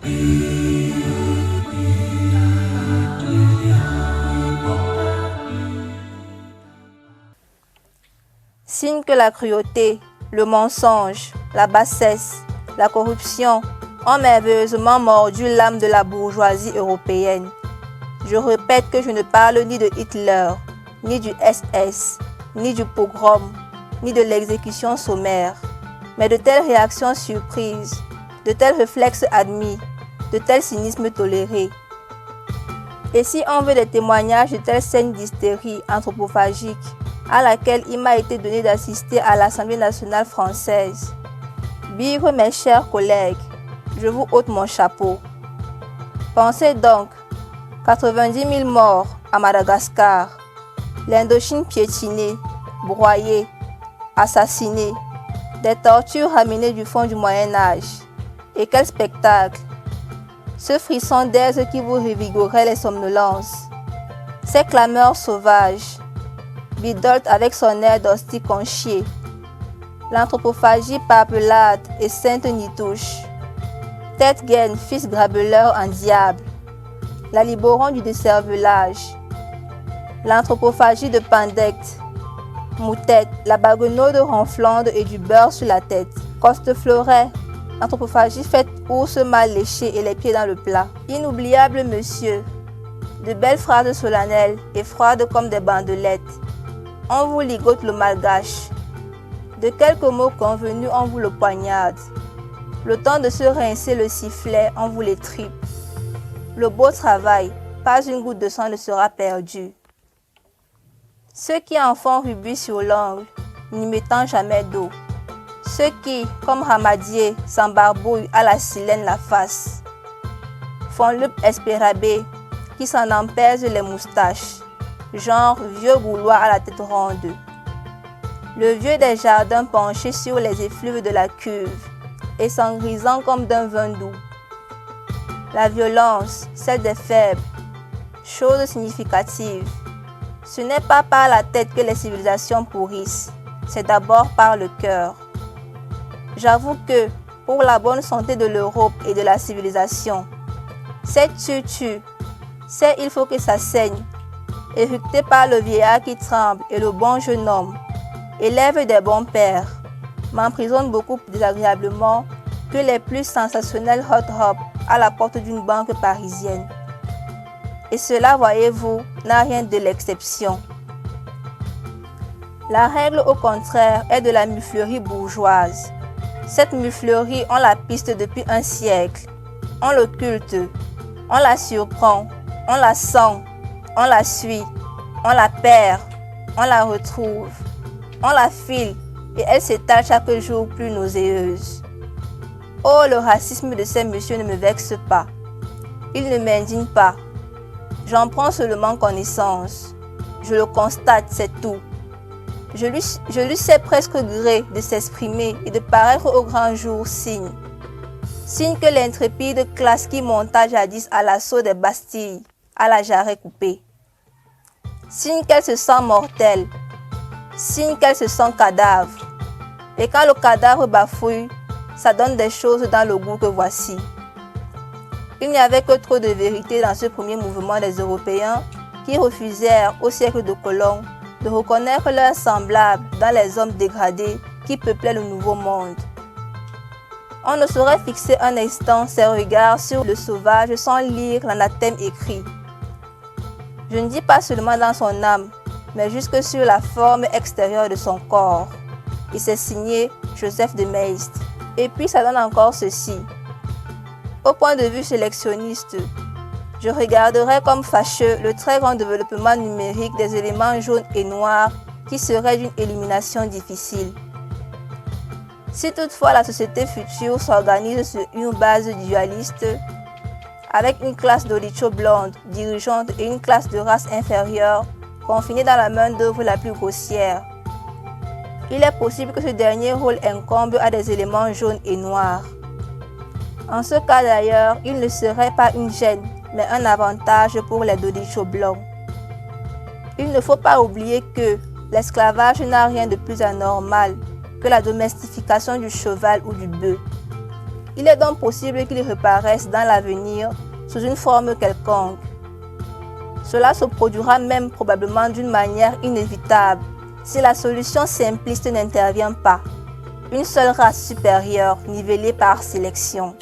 Signe que la cruauté, le mensonge, la bassesse, la corruption ont merveilleusement mordu l'âme de la bourgeoisie européenne. Je répète que je ne parle ni de Hitler, ni du SS, ni du pogrom, ni de l'exécution sommaire, mais de telles réactions surprises, de tels réflexes admis, de tels cynismes tolérés. Et si on veut des témoignages de telles scènes d'hystérie anthropophagique à laquelle il m'a été donné d'assister à l'Assemblée nationale française, bigre mes chers collègues, je vous ôte mon chapeau. Pensez donc, 90 000 morts à Madagascar, l'Indochine piétinée, broyée, assassinée, des tortures ramenées du fond du Moyen-Âge. Et quel spectacle! Ce frisson d'aise qui vous revigorait les somnolences, ces clameurs sauvages, Bidolt avec son air d'hostie conchier, l'anthropophagie papelade et sainte nitouche, tête-gaine, fils grabeleur en diable, la liboron du décervelage, l'anthropophagie de Pandecte, Moutette, la baguenaude ronflande et du beurre sur la tête, Costefleuret, l'anthropophagie faite ours mal léché et les pieds dans le plat. Inoubliable monsieur, de belles phrases solennelles et froides comme des bandelettes. On vous ligote le malgache. De quelques mots convenus, on vous le poignarde. Le temps de se rincer le sifflet, on vous les tripe. Le beau travail, pas une goutte de sang ne sera perdue. Ceux qui en font rubis sur l'ongle, n'y mettant jamais d'eau. Ceux qui, comme Ramadier, s'embarbouillent à la silène la face. Font le espérabé, qui s'en empèse les moustaches, genre vieux goulois à la tête ronde. Le vieux des jardins penché sur les effluves de la cuve et s'engrisant comme d'un vin doux. La violence, celle des faibles, chose significative. Ce n'est pas par la tête que les civilisations pourrissent, c'est d'abord par le cœur. J'avoue que, pour la bonne santé de l'Europe et de la civilisation, c'est tu, c'est il faut que ça saigne, éructé par le vieillard qui tremble et le bon jeune homme, élève des bons pères, m'emprisonne beaucoup plus désagréablement que les plus sensationnels hot-hop à la porte d'une banque parisienne. Et cela, voyez-vous, n'a rien de l'exception. La règle, au contraire, est de la muflerie bourgeoise. Cette muflerie, on la piste depuis un siècle. On l'occulte, on la surprend, on la sent, on la suit, on la perd, on la retrouve, on la file et elle s'étale chaque jour plus nauséeuse. Oh, le racisme de ces messieurs ne me vexe pas. Il ne m'indigne pas. J'en prends seulement connaissance. Je le constate, c'est tout. Je lui sais presque gré de s'exprimer et de paraître au grand jour signe. Signe que l'intrépide classe qui monta jadis à l'assaut des Bastilles, à la jarret coupée. Signe qu'elle se sent mortelle. Signe qu'elle se sent cadavre. Et quand le cadavre bafouille, ça donne des choses dans le goût que voici. Il n'y avait que trop de vérité dans ce premier mouvement des Européens qui refusèrent au siècle de Colomb de reconnaître leurs semblables dans les hommes dégradés qui peuplaient le Nouveau Monde. On ne saurait fixer un instant ses regards sur le sauvage sans lire l'anathème écrit. Je ne dis pas seulement dans son âme, mais jusque sur la forme extérieure de son corps. Et c'est signé Joseph de Maistre. Et puis ça donne encore ceci. Au point de vue sélectionniste, je regarderais comme fâcheux le très grand développement numérique des éléments jaunes et noirs qui serait d'une élimination difficile. Si toutefois la société future s'organise sur une base dualiste, avec une classe d'olicho blonde dirigeante et une classe de race inférieure confinée dans la main-d'œuvre la plus grossière, il est possible que ce dernier rôle incombe à des éléments jaunes et noirs. En ce cas d'ailleurs, il ne serait pas une gêne, mais un avantage pour les dolichos blancs. Il ne faut pas oublier que l'esclavage n'a rien de plus anormal que la domestication du cheval ou du bœuf. Il est donc possible qu'il reparaisse dans l'avenir sous une forme quelconque. Cela se produira même probablement d'une manière inévitable si la solution simpliste n'intervient pas. Une seule race supérieure nivellée par sélection.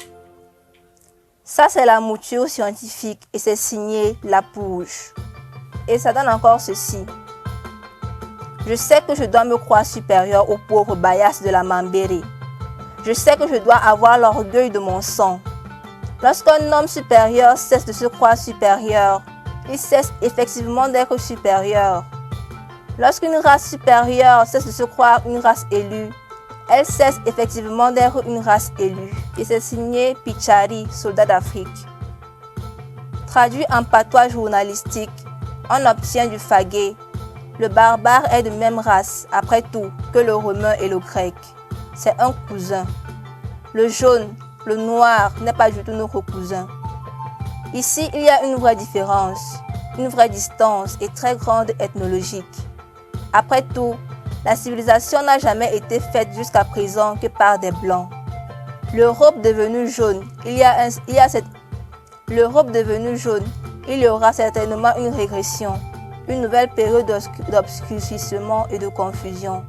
Ça, c'est la mouture scientifique et c'est signé Lapouge. Et ça donne encore ceci. Je sais que je dois me croire supérieur aux pauvres Bayas de la Mambéré. Je sais que je dois avoir l'orgueil de mon sang. Lorsqu'un homme supérieur cesse de se croire supérieur, il cesse effectivement d'être supérieur. Lorsqu'une race supérieure cesse de se croire une race élue, elle cesse effectivement d'être une race élue. Et c'est signé Pichari, soldat d'Afrique. Traduit en patois journalistique, on obtient du fagué. Le barbare est de même race, après tout, que le romain et le grec. C'est un cousin. Le jaune, le noir n'est pas du tout notre cousin. Ici, il y a une vraie différence, une vraie distance et très grande ethnologique. Après tout, la civilisation n'a jamais été faite jusqu'à présent que par des blancs. L'Europe devenue jaune, il y aura certainement une régression, une nouvelle période d'obscurcissement et de confusion,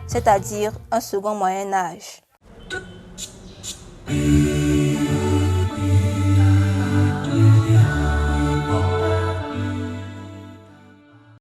c'est-à-dire un second Moyen Âge.